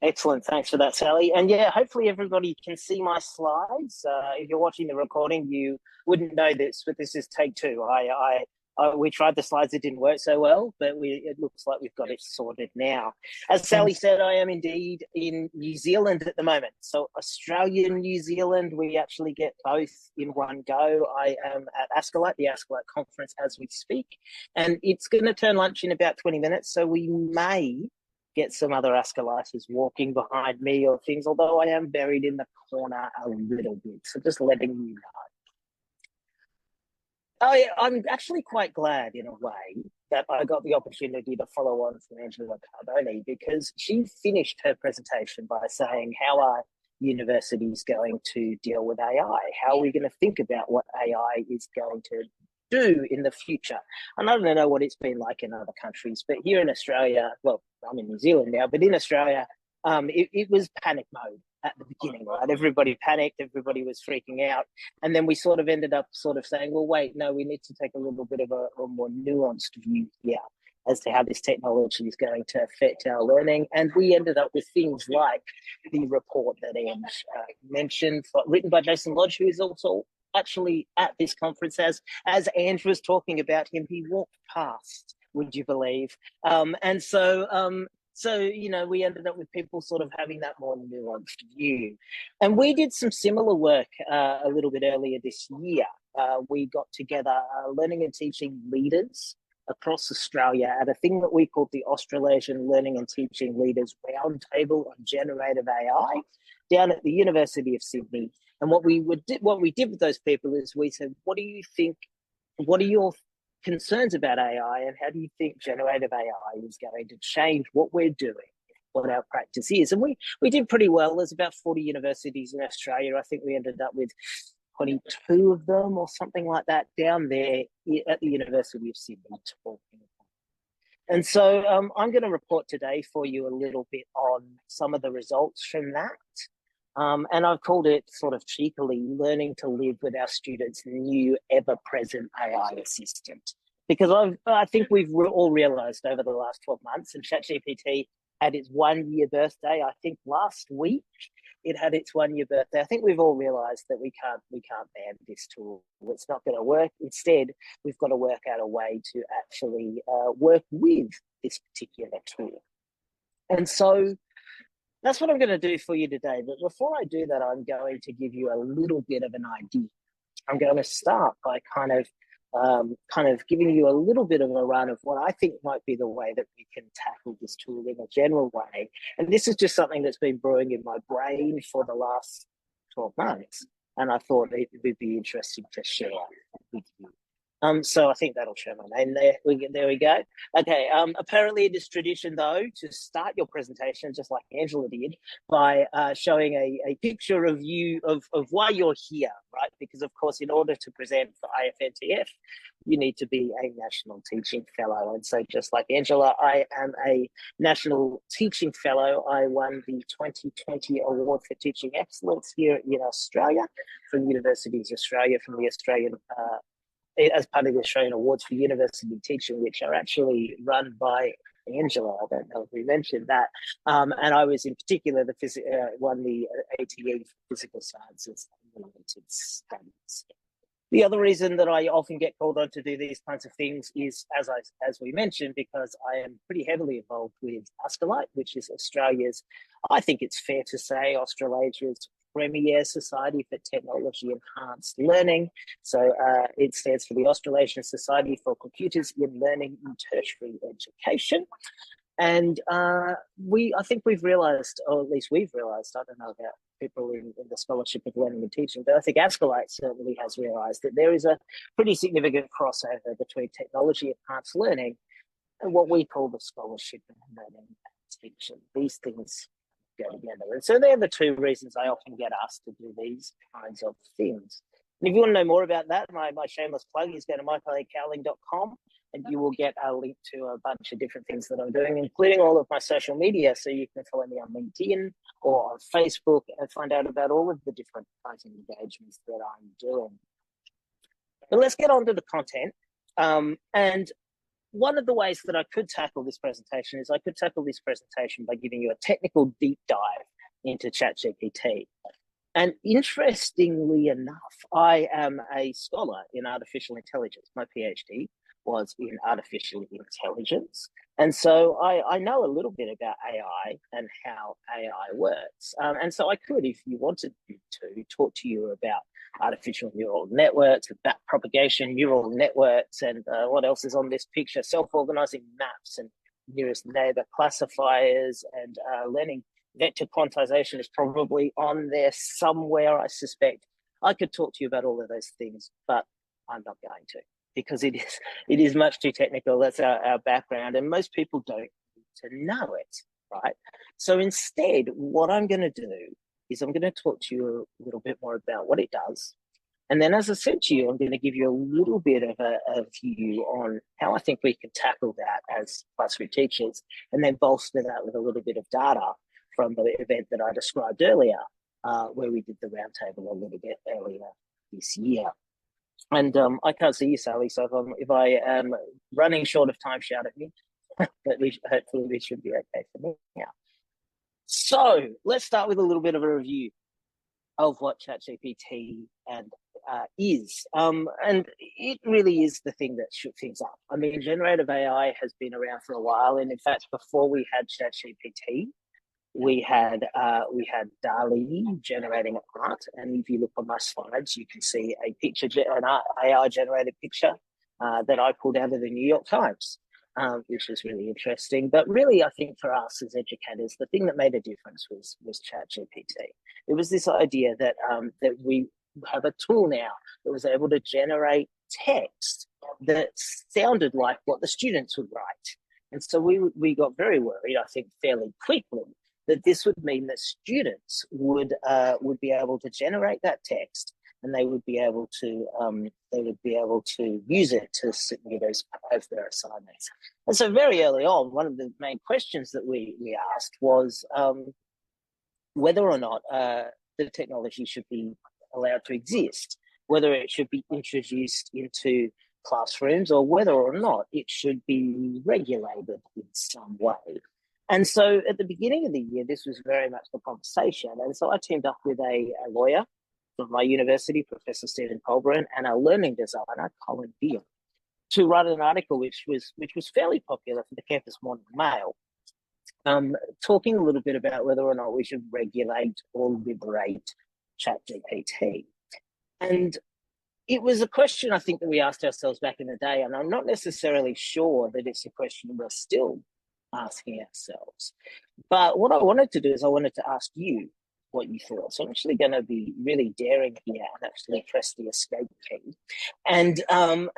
Excellent. Thanks for that, Sally. And yeah, hopefully everybody can see my slides. If you're watching the recording, you wouldn't know this, but this is take two. We tried the slides; it didn't work so well, but it looks like we've got it sorted now. As Sally said, I am indeed in New Zealand at the moment. So Australia and New Zealand, we actually get both in one go. I am at Ascolite, the Ascolite conference as we speak, and it's going to turn lunch in about 20 minutes. So we may get some other Ascolites walking behind me or things, although I am buried in the corner a little bit. So just letting you know. I'm actually quite glad in a way that I got the opportunity to follow on from Angela Carboni, because she finished her presentation by saying, how are universities going to deal with AI? How are we going to think about what AI is going to do in the future? And I don't know what it's been like in other countries, but here in Australia, well, I'm in New Zealand now, but in Australia, it was panic mode at the beginning, right? Everybody panicked, everybody was freaking out. And then we sort of ended up sort of saying, well, wait, no, we need to take a little bit of a more nuanced view here as to how this technology is going to affect our learning. And we ended up with things like the report that Ange mentioned, written by Jason Lodge, who is also actually at this conference. As Ange was talking about him, he walked past, would you believe? So, you know, we ended up with people sort of having that more nuanced view. And we did some similar work a little bit earlier this year. We got together learning and teaching leaders across Australia at a thing that we called the Australasian Learning and Teaching Leaders Roundtable on Generative AI down at the University of Sydney. And what we did with those people is we said, what do you think, what are your concerns about AI, and how do you think generative AI is going to change what we're doing, what our practice is? And we did pretty well. There's about 40 universities in Australia. I think we ended up with 22 of them or something like that down there at the University of Sydney talking. And so I'm going to report today for you a little bit on some of the results from that. And I've called it sort of cheekily, learning to live with our students' new ever-present AI assistant. Because I think we've all realised over the last 12 months, and ChatGPT had its 1-year birthday, I think last week, it had its 1-year birthday. I think we've all realised that we can't ban this tool. It's not going to work. Instead, we've got to work out a way to actually work with this particular tool. And so that's what I'm going to do for you today. But before I do that, I'm going to give you a little bit of an idea. I'm going to start by kind of giving you a little bit of a run of what I think might be the way that we can tackle this tool in a general way. And this is just something that's been brewing in my brain for the last 12 months. And I thought it would be interesting to share with you. So I think that'll show my name there. There we go. Okay. Apparently it is tradition, though, to start your presentation, just like Angela did, by showing a picture of you, of why you're here, right? Because, of course, in order to present for IFNTF, you need to be a National Teaching Fellow. And so just like Angela, I am a National Teaching Fellow. I won the 2020 Award for Teaching Excellence here in Australia from Universities Australia, from the Australian as part of the Australian Awards for University Teaching, which are actually run by Angela. I don't know if we mentioned that. And I was in particular won the ATE for Physical Sciences and Related Studies. The other reason that I often get called on to do these kinds of things is, as we mentioned, because I am pretty heavily involved with Ascolite, which is Australia's, I think it's fair to say, Australasia's premier society for technology enhanced learning. So it stands for the Australasian Society for Computers in Learning in Tertiary Education. And I think we've realised, or at least we've realised, I don't know about people in the scholarship of learning and teaching, but I think Ascolite certainly has realised that there is a pretty significant crossover between technology enhanced learning and what we call the scholarship of learning and teaching. These things go together. And so they're the two reasons I often get asked to do these kinds of things. And if you want to know more about that, my shameless plug is go to mycolleaguecowling.com and you will get a link to a bunch of different things that I'm doing, including all of my social media. So you can follow me on LinkedIn or on Facebook and find out about all of the different kinds of engagements that I'm doing. But let's get on to the content. And one of the ways that I could tackle this presentation is I could tackle this presentation by giving you a technical deep dive into ChatGPT. And interestingly enough, I am a scholar in artificial intelligence. My PhD was in artificial intelligence. And so I know a little bit about AI and how AI works. And so I could, if you wanted to, talk to you about artificial neural networks, backpropagation neural networks, and what else is on this picture, self-organizing maps and nearest neighbor classifiers, and learning vector quantization is probably on there somewhere, I suspect. I could talk to you about all of those things, but I'm not going to, because it is much too technical. That's our background, and most people don't need to know it, right? So instead, what I'm going to do is I'm going to talk to you a little bit more about what it does. And then, as I said to you, I'm going to give you a little bit of a view on how I think we can tackle that as classroom teachers, and then bolster that with a little bit of data from the event that I described earlier, where we did the roundtable a little bit earlier this year. And I can't see you, Sally, so if I am running short of time, shout at me. But hopefully we should be okay for me now. So let's start with a little bit of a review of what ChatGPT is. And it really is the thing that shook things up. I mean, generative AI has been around for a while. And in fact, before we had ChatGPT, we had DALL-E generating art. And if you look on my slides, you can see a picture, an AI generated picture that I pulled out of the New York Times. Which is really interesting. But really, I think for us as educators, the thing that made a difference was ChatGPT. It was this idea that that we have a tool now that was able to generate text that sounded like what the students would write. And so we got very worried, I think, fairly quickly, that this would mean that students would be able to generate that text, and they would be able to use it to submit as their assignments. And so very early on, one of the main questions that we asked was whether or not the technology should be allowed to exist, whether it should be introduced into classrooms, or whether or not it should be regulated in some way. And so at the beginning of the year, this was very much the conversation. And so I teamed up with a lawyer from my university, Professor Stephen Colburn, and a learning designer, Colin Beale, to write an article which was fairly popular for the Campus Morning Mail, talking a little bit about whether or not we should regulate or liberate ChatGPT. And it was a question, I think, that we asked ourselves back in the day, and I'm not necessarily sure that it's a question we're still asking ourselves. But what I wanted to do is I wanted to ask you what you thought. So I'm actually going to be really daring here and actually press the escape key. And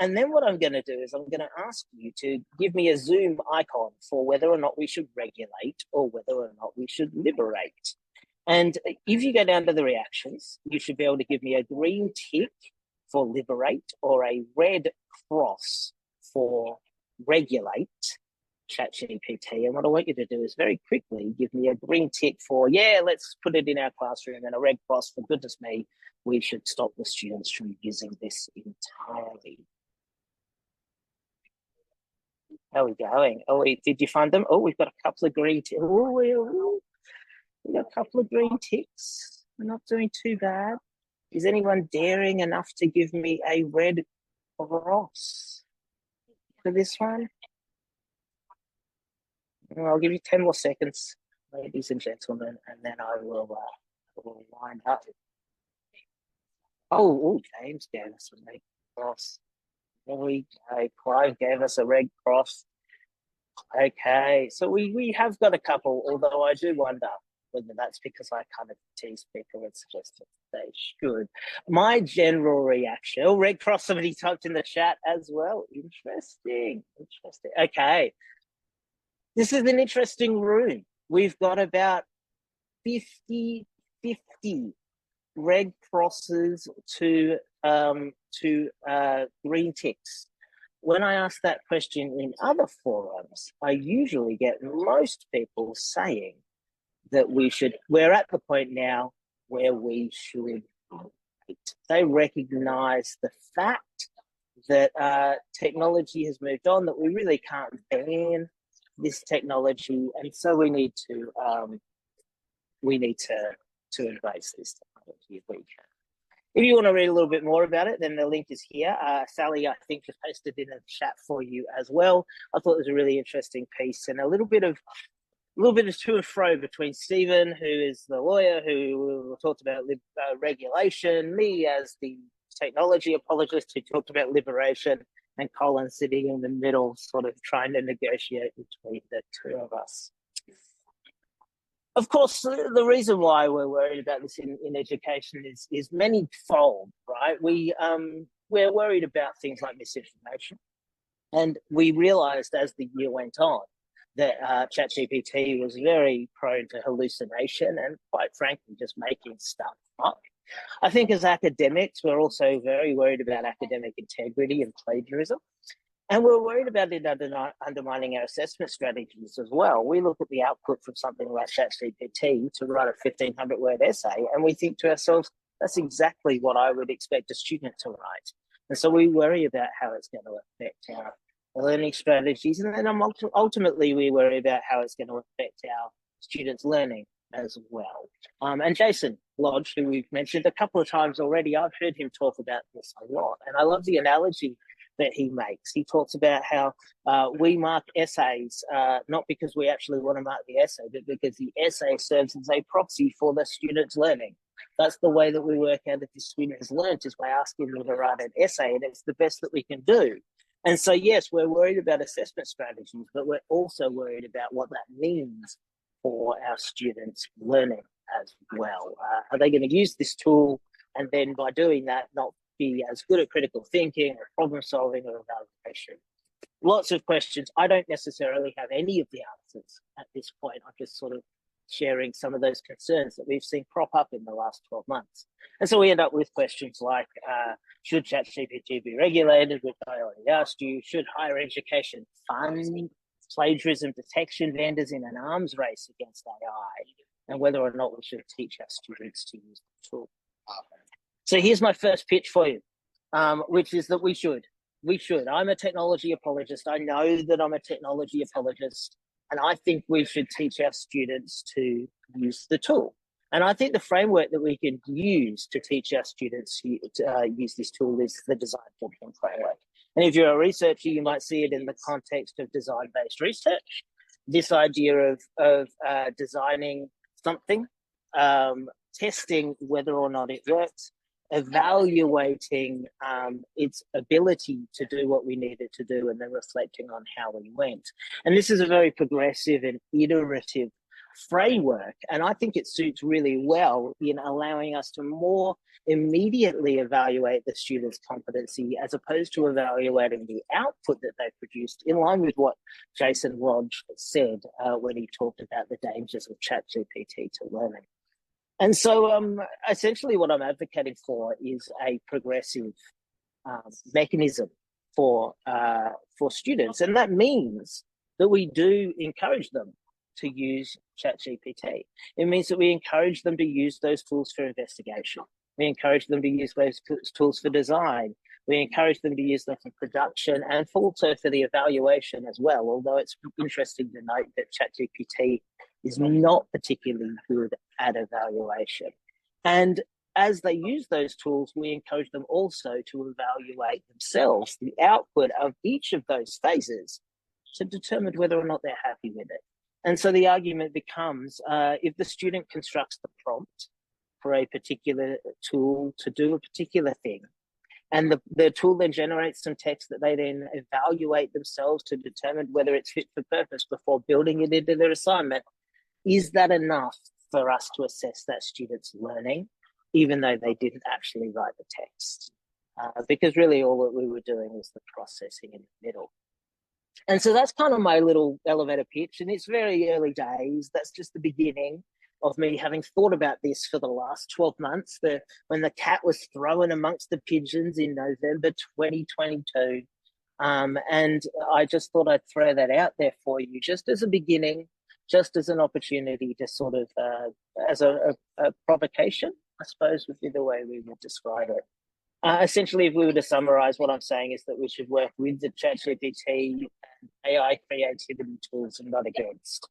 then what I'm going to do is I'm going to ask you to give me a Zoom icon for whether or not we should regulate or whether or not we should liberate. And if you go down to the reactions, you should be able to give me a green tick for liberate or a red cross for regulate ChatGPT. And what I want you to do is very quickly give me a green tick for, yeah, let's put it in our classroom, and a red cross for, goodness me, we should stop the students from using this entirely. How are we going? Oh, did you find them? Oh, we've got a couple of green ticks. Oh, we've got a couple of green ticks. We're not doing too bad. Is anyone daring enough to give me a red cross for this one? I'll give you 10 more seconds, ladies and gentlemen, and then I will wind up. Oh, James gave us a red cross. There we go. Clive gave us a red cross. Okay, so we have got a couple, although I do wonder whether that's because I kind of tease people and suggest that they should. My general reaction, red cross, somebody typed in the chat as well. Interesting. Okay. This is an interesting room. We've got about 50 red crosses to green ticks. When I ask that question in other forums, I usually get most people saying that we're at the point now where we should wait. They recognize the fact that technology has moved on, that we really can't ban this technology, and so we need to embrace this technology if we can. If you want to read a little bit more about it, then the link is here. Sally, I think, just posted in a chat for you as well. I thought it was a really interesting piece, and a little bit of to and fro between Stephen, who is the lawyer who talked about regulation, me as the technology apologist who talked about liberation, and Colin sitting in the middle, sort of trying to negotiate between the two of us. Of course, the reason why we're worried about this in education is many-fold, right? We're worried about things like misinformation. And we realized as the year went on that ChatGPT was very prone to hallucination and, quite frankly, just making stuff up. I think as academics, we're also very worried about academic integrity and plagiarism. And we're worried about it undermining our assessment strategies as well. We look at the output from something like ChatGPT to write a 1,500-word essay, and we think to ourselves, that's exactly what I would expect a student to write. And so we worry about how it's going to affect our learning strategies. And then ultimately, we worry about how it's going to affect our students' learning as well. And Jason Lodge, who we've mentioned a couple of times already, I've heard him talk about this a lot. And I love the analogy that he makes. He talks about how we mark essays, not because we actually want to mark the essay, but because the essay serves as a proxy for the student's learning. That's the way that we work out if the student has learned, is by asking them to write an essay, and it's the best that we can do. And so, yes, we're worried about assessment strategies, but we're also worried about what that means for our students' learning as well. Are they going to use this tool and then by doing that not be as good at critical thinking or problem solving or evaluation? Lots of questions. I don't necessarily have any of the answers at this point. I'm just sort of sharing some of those concerns that we've seen crop up in the last 12 months. And so we end up with questions like, should ChatGPT be regulated, which I already asked you? Should higher education fund plagiarism detection vendors in an arms race against AI? And whether or not we should teach our students to use the tool. So here's my first pitch for you, which is that we should. I'm a technology apologist. I know that I'm a technology apologist, and I think we should teach our students to use the tool. And I think the framework that we can use to teach our students to use this tool is the design thinking framework. And if you're a researcher, you might see it in the context of design-based research. This idea of designing something, testing whether or not it works, evaluating its ability to do what we needed to do, and then reflecting on how we went. And this is a very progressive and iterative framework, and I think it suits really well in allowing us to more immediately evaluate the student's competency as opposed to evaluating the output that they produced, in line with what Jason Lodge said when he talked about the dangers of ChatGPT to learning. And so essentially what I'm advocating for is a progressive mechanism for students. And that means that we do encourage them to use ChatGPT. It means that we encourage them to use those tools for investigation. We encourage them to use those tools for design. We encourage them to use them for production and also for the evaluation as well, although it's interesting to note that ChatGPT is not particularly good at evaluation. And as they use those tools, we encourage them also to evaluate themselves, the output of each of those phases, to determine whether or not they're happy with it. And so the argument becomes, if the student constructs the prompt for a particular tool to do a particular thing, and the tool then generates some text that they then evaluate themselves to determine whether it's fit for purpose before building it into their assignment, is that enough for us to assess that student's learning, even though they didn't actually write the text? Because really all that we were doing was the processing in the middle. And so that's kind of my little elevator pitch, and it's very early days. That's just the beginning of me having thought about this for the last 12 months, when the cat was thrown amongst the pigeons in November 2022. And I just thought I'd throw that out there for you, just as a beginning, just as an opportunity to sort of, as a provocation, I suppose would be the way we would describe it. Essentially, if we were to summarize, what I'm saying is that we should work with the ChatGPT and AI creativity tools and not against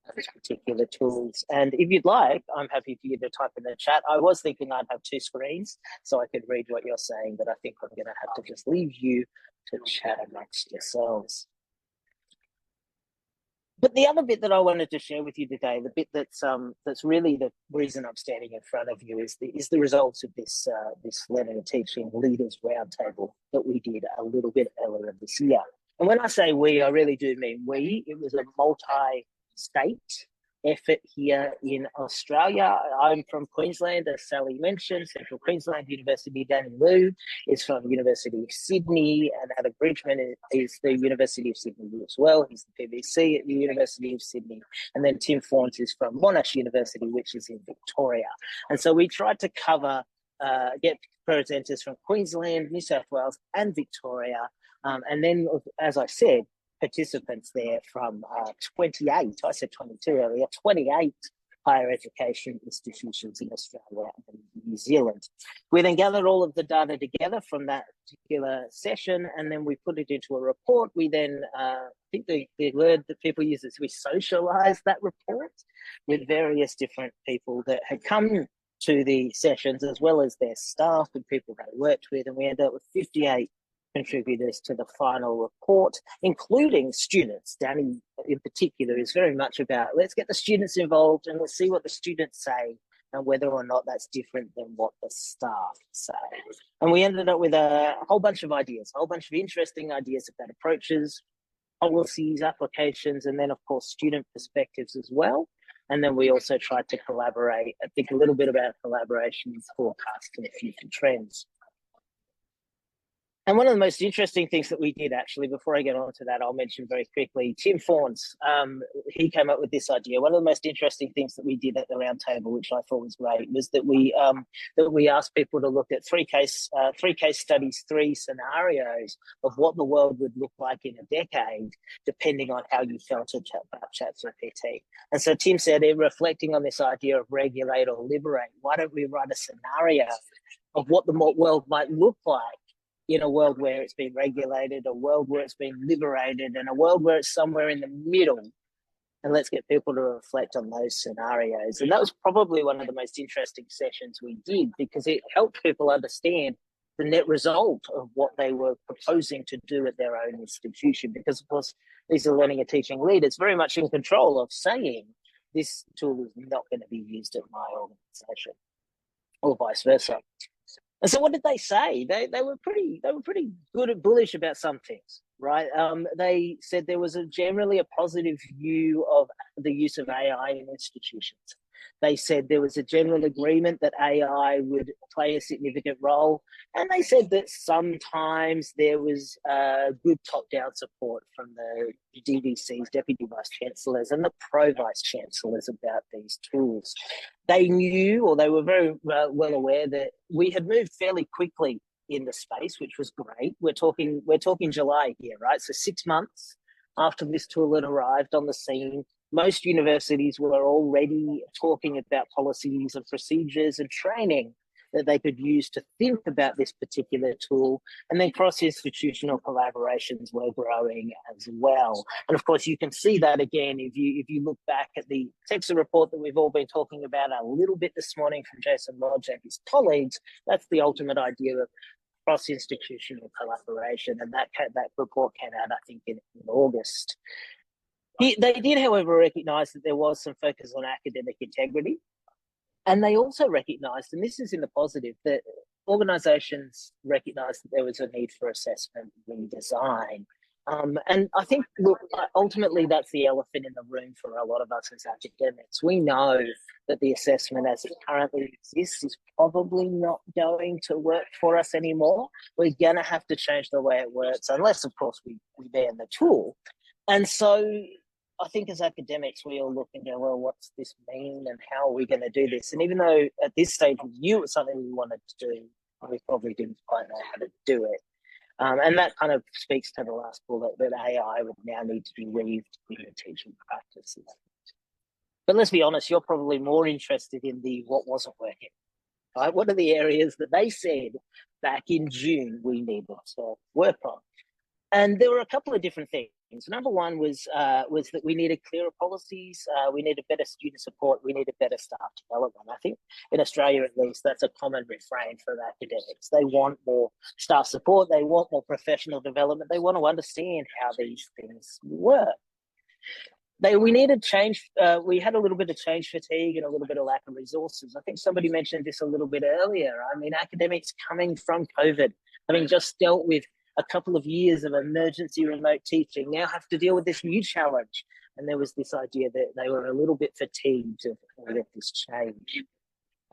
those particular tools. And if you'd like, I'm happy for you to type in the chat. I was thinking I'd have two screens so I could read what you're saying, but I think I'm going to have to just leave you to chat amongst yourselves. But the other bit that I wanted to share with you today, the bit that's really the reason I'm standing in front of you, is the results of this learning and teaching leaders roundtable that we did a little bit earlier this year. And when I say we, I really do mean we. It was a multi-state effort here in Australia. I'm from Queensland, as Sally mentioned, Central Queensland University. Danny Liu is from University of Sydney, and Adam Bridgman is the University of Sydney as well. He's the PVC at the University of Sydney. And then Tim Fawns is from Monash University, which is in Victoria. And so we tried to cover, get presenters from Queensland, New South Wales, and Victoria. And then, as I said, participants there from 28, I said 22 earlier, 28 higher education institutions in Australia and New Zealand. We then gathered all of the data together from that particular session, and then we put it into a report. We then, I think the word that people use is we socialized that report with various different people that had come to the sessions, as well as their staff and people they worked with, and we ended up with 58 contributors to the final report, including students. Danny, in particular, is very much about let's get the students involved and let's see what the students say and whether or not that's different than what the staff say. And we ended up with a whole bunch of ideas, a whole bunch of interesting ideas about approaches, policies, applications, and then, of course, student perspectives as well. And then we also tried to collaborate, I think a little bit about collaboration, forecast, and future trends. And one of the most interesting things that we did, actually, before I get on to that, I'll mention very quickly, Tim Fawns, he came up with this idea. One of the most interesting things that we did at the roundtable, which I thought was great, was that we asked people to look at three case studies, three scenarios of what the world would look like in a decade, depending on how you felt about ChatGPT. And so Tim said, reflecting on this idea of regulate or liberate, why don't we write a scenario of what the world might look like in a world where it's been regulated, a world where it's been liberated, and a world where it's somewhere in the middle. And let's get people to reflect on those scenarios. And that was probably one of the most interesting sessions we did, because it helped people understand the net result of what they were proposing to do at their own institution. Because, of course, these are learning and teaching leaders very much in control of saying this tool is not going to be used at my organization, or vice versa. And so what did they say? They were pretty good and bullish about some things, right? They said there was generally a positive view of the use of AI in institutions. They said there was a general agreement that AI would play a significant role. And they said that sometimes there was good top-down support from the DVCs, Deputy Vice Chancellors, and the Pro Vice Chancellors about these tools. They knew, or they were very well aware, that we had moved fairly quickly in the space, which was great. We're talking July here, right? So 6 months after this tool had arrived on the scene, most universities were already talking about policies and procedures and training that they could use to think about this particular tool. And then cross-institutional collaborations were growing as well. And of course, you can see that again if you look back at the TEXA report that we've all been talking about a little bit this morning from Jason Lodge and his colleagues. That's the ultimate idea of cross-institutional collaboration. And that report came out, I think, in August. They did, however, recognise that there was some focus on academic integrity. And they also recognised, and this is in the positive, that organisations recognised that there was a need for assessment redesign. And I think, look, ultimately that's the elephant in the room for a lot of us as academics. We know that the assessment as it currently exists is probably not going to work for us anymore. We're going to have to change the way it works, unless, of course, we ban the tool. And so I think as academics, we all look and go, well, what's this mean and how are we going to do this? And even though at this stage we knew it was something we wanted to do, we probably didn't quite know how to do it. And that kind of speaks to the last bullet, that AI would now need to be weaved into teaching practices. But let's be honest, you're probably more interested in the what wasn't working, right? What are the areas that they said back in June we needed to work on? And there were a couple of different things. Number one was that we needed clearer policies, we needed better student support, we needed better staff development. I think in Australia, at least, that's a common refrain for academics. They want more staff support, they want more professional development, they want to understand how these things work. We needed change. We had a little bit of change fatigue and a little bit of lack of resources. I think somebody mentioned this a little bit earlier. I mean, academics coming from COVID, having just dealt with a couple of years of emergency remote teaching, now have to deal with this new challenge. And there was this idea that they were a little bit fatigued of this change.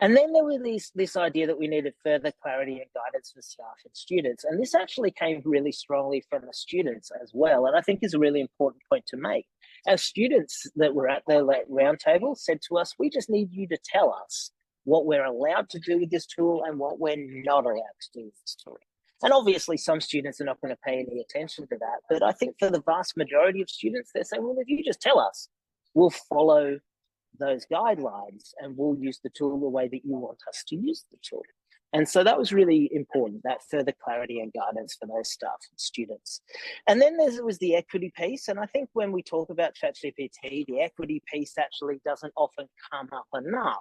And then there was this idea that we needed further clarity and guidance for staff and students. And this actually came really strongly from the students as well. And I think is a really important point to make. Our students that were at the roundtable said to us, we just need you to tell us what we're allowed to do with this tool and what we're not allowed to do with this tool. And obviously some students are not going to pay any attention to that. But I think for the vast majority of students, they're saying, well, if you just tell us, we'll follow those guidelines and we'll use the tool the way that you want us to use the tool. And so that was really important, that further clarity and guidance for those staff and students. And then there was the equity piece. And I think when we talk about ChatGPT, the equity piece actually doesn't often come up enough,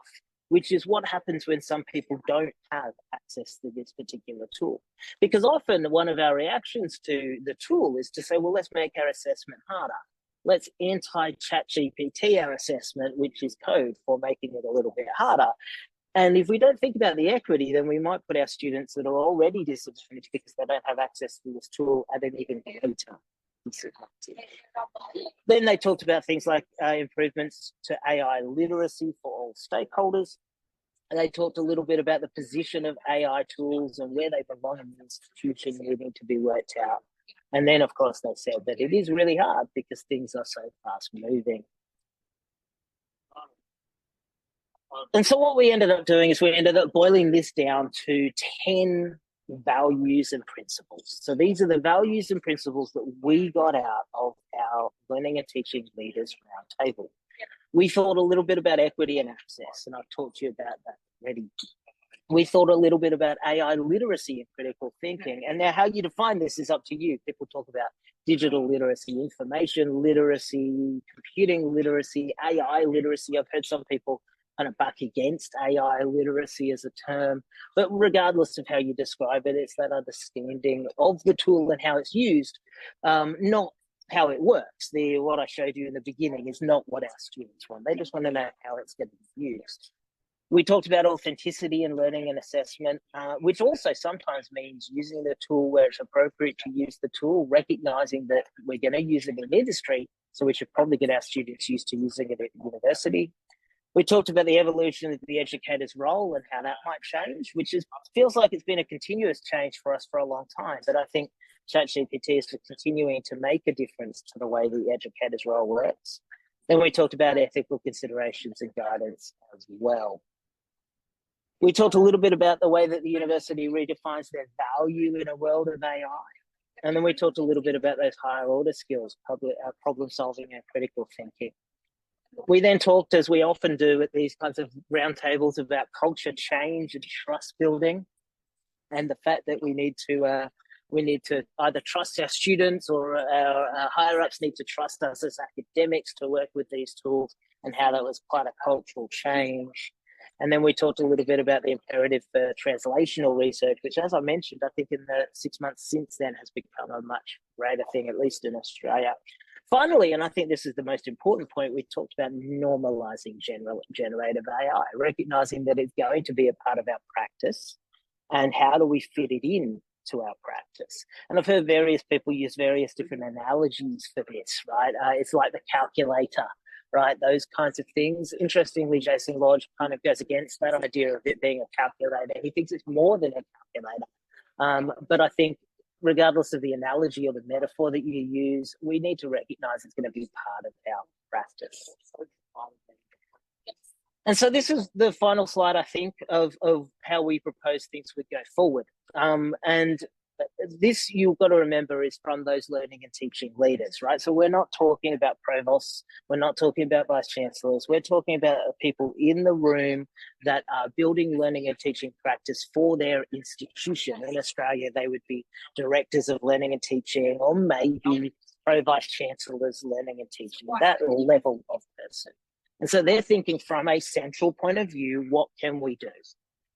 which is what happens when some people don't have access to this particular tool. Because often one of our reactions to the tool is to say, well, let's make our assessment harder. Let's anti-ChatGPT our assessment, which is code for making it a little bit harder. And if we don't think about the equity, then we might put our students that are already disadvantaged because they don't have access to this tool at an even greater disadvantage. Then they talked about things like improvements to AI literacy for all stakeholders. And they talked a little bit about the position of AI tools and where they belong in the institution needing to be worked out. And then, of course, they said that it is really hard because things are so fast moving. And so what we ended up doing is we ended up boiling this down to 10 values and principles. So these are the values and principles that we got out of our learning and teaching leaders roundtable. We thought a little bit about equity and access, and I've talked to you about that already. We thought a little bit about AI literacy and critical thinking. And now how you define this is up to you. People talk about digital literacy, information literacy, computing literacy, AI literacy. I've heard some people kind of buck against AI literacy as a term. But regardless of how you describe it, it's that understanding of the tool and how it's used, not how it works. What I showed you in the beginning is not what our students want. They just want to know how it's going to be used. We talked about authenticity and learning and assessment, which also sometimes means using the tool where it's appropriate to use the tool, recognizing that we're going to use it in industry, so we should probably get our students used to using it at university. We talked about the evolution of the educator's role and how that might change, which feels like it's been a continuous change for us for a long time. But I think ChatGPT is continuing to make a difference to the way the educator's role works. Then we talked about ethical considerations and guidance as well. We talked a little bit about the way that the university redefines their value in a world of AI. And then we talked a little bit about those higher order skills, problem solving and critical thinking. We then talked, as we often do at these kinds of roundtables, about culture change and trust building, and the fact that we need to either trust our students or our higher ups need to trust us as academics to work with these tools, and how that was quite a cultural change. And then we talked a little bit about the imperative for translational research, which, as I mentioned, I think in the 6 months since then has become a much greater thing, at least in Australia. Finally, and I think this is the most important point, we talked about normalizing generative AI, recognizing that it's going to be a part of our practice, and how do we fit it in to our practice. And I've heard various people use various different analogies for this, right? It's like the calculator, right? Those kinds of things. Interestingly, Jason Lodge kind of goes against that idea of it being a calculator. He thinks it's more than a calculator. But I think regardless of the analogy or the metaphor that you use, we need to recognize it's going to be part of our practice. And so this is the final slide, I think, of how we propose things would go forward. And this, you've got to remember, is from those learning and teaching leaders, right? So we're not talking about provosts, we're not talking about vice chancellors, we're talking about people in the room that are building learning and teaching practice for their institution. In Australia, they would be directors of learning and teaching, or maybe pro-vice chancellors learning and teaching, that level of person. And so they're thinking from a central point of view, what can we do?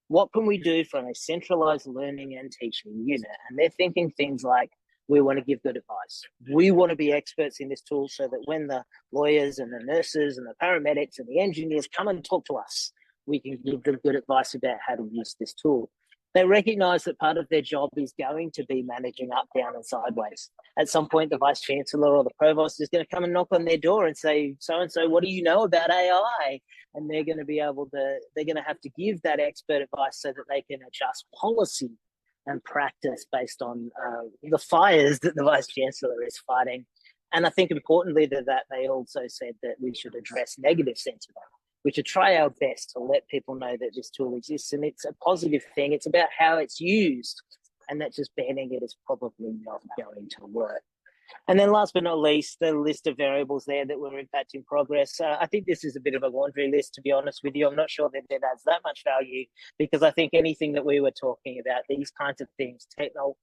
What can we do from a centralized learning and teaching unit? And they're thinking things like, we want to give good advice. We want to be experts in this tool so that when the lawyers and the nurses and the paramedics and the engineers come and talk to us, we can give them good advice about how to use this tool. They recognize that part of their job is going to be managing up, down, and sideways. At some point, the vice chancellor or the provost is going to come and knock on their door and say, so-and-so, what do you know about AI? And they're going to have to give that expert advice so that they can adjust policy and practice based on the fires that the vice chancellor is fighting. And I think importantly to that, they also said that we should address negative sentiment. We should try our best to let people know that this tool exists and it's a positive thing. It's about how it's used, and that just banning it is probably not going to work. And then last but not least, the list of variables there that were impacting progress. I think this is a bit of a laundry list, to be honest with you. I'm not sure that it adds that much value, because I think anything that we were talking about, these kinds of things,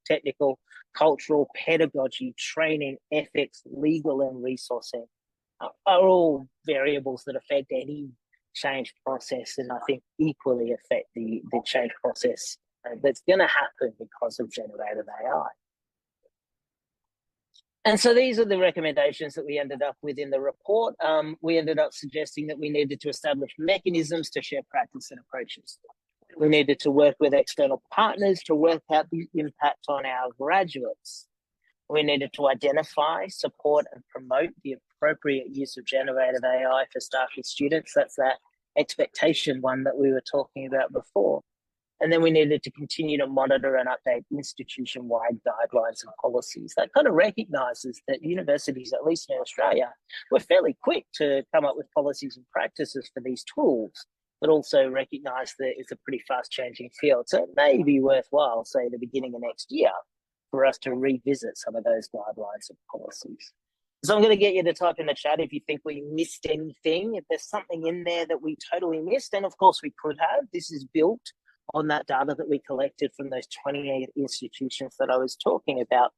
technical, cultural, pedagogy, training, ethics, legal, and resourcing, are all variables that affect any change process, and I think equally affect the change process that's going to happen because of generative AI. And so these are the recommendations that we ended up with in the report. We ended up suggesting that we needed to establish mechanisms to share practice and approaches. We needed to work with external partners to work out the impact on our graduates. We needed to identify, support, and promote the appropriate use of generative AI for staff and students. That's that expectation one that we were talking about before. And then we needed to continue to monitor and update institution-wide guidelines and policies. That kind of recognises that universities, at least in Australia, were fairly quick to come up with policies and practices for these tools, but also recognise that it's a pretty fast-changing field. So it may be worthwhile, say, at the beginning of next year, for us to revisit some of those guidelines and policies. So I'm going to get you to type in the chat if you think we missed anything, if there's something in there that we totally missed. And of course we could have. This is built on that data that we collected from those 28 institutions that I was talking about.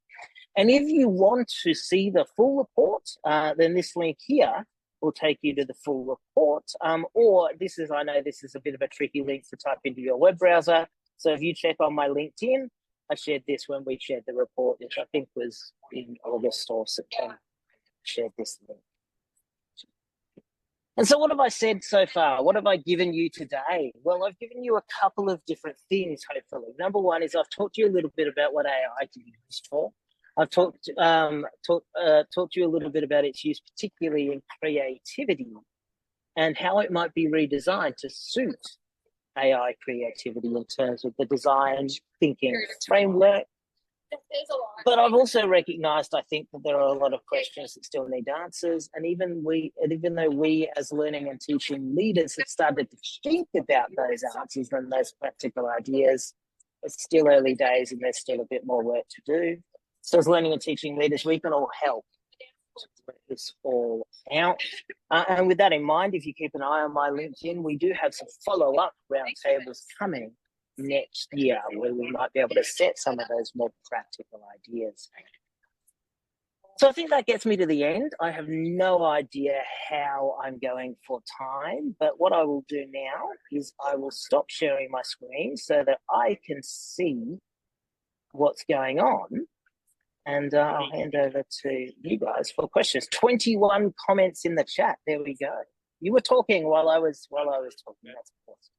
And if you want to see the full report, then this link here will take you to the full report. Or this is, I know this is a bit of a tricky link to type into your web browser. So if you check on my LinkedIn, I shared this when we shared the report, which I think was in August or September. Shared this link. And so what have I said so far? What have I given you today? Well, I've given you a couple of different things, hopefully. Number one is I've talked to you a little bit about what AI can be used for. I've talked to you a little bit about its use, particularly in creativity, and how it might be redesigned to suit AI creativity in terms of the design thinking framework. But I've also recognised, I think, that there are a lot of questions that still need answers. And even though we as learning and teaching leaders have started to think about those answers and those practical ideas, it's still early days and there's still a bit more work to do. So as learning and teaching leaders, we can all help to work this all out. And with that in mind, if you keep an eye on my LinkedIn, we do have some follow-up roundtables coming next year where we might be able to set some of those more practical ideas. So I think that gets me to the end. I have no idea how I'm going for time, but what I will do now is I will stop sharing my screen so that I can see what's going on, and I'll hand over to you guys for questions. 21 comments in the chat. There we go. You were talking while I was talking. That's awesome.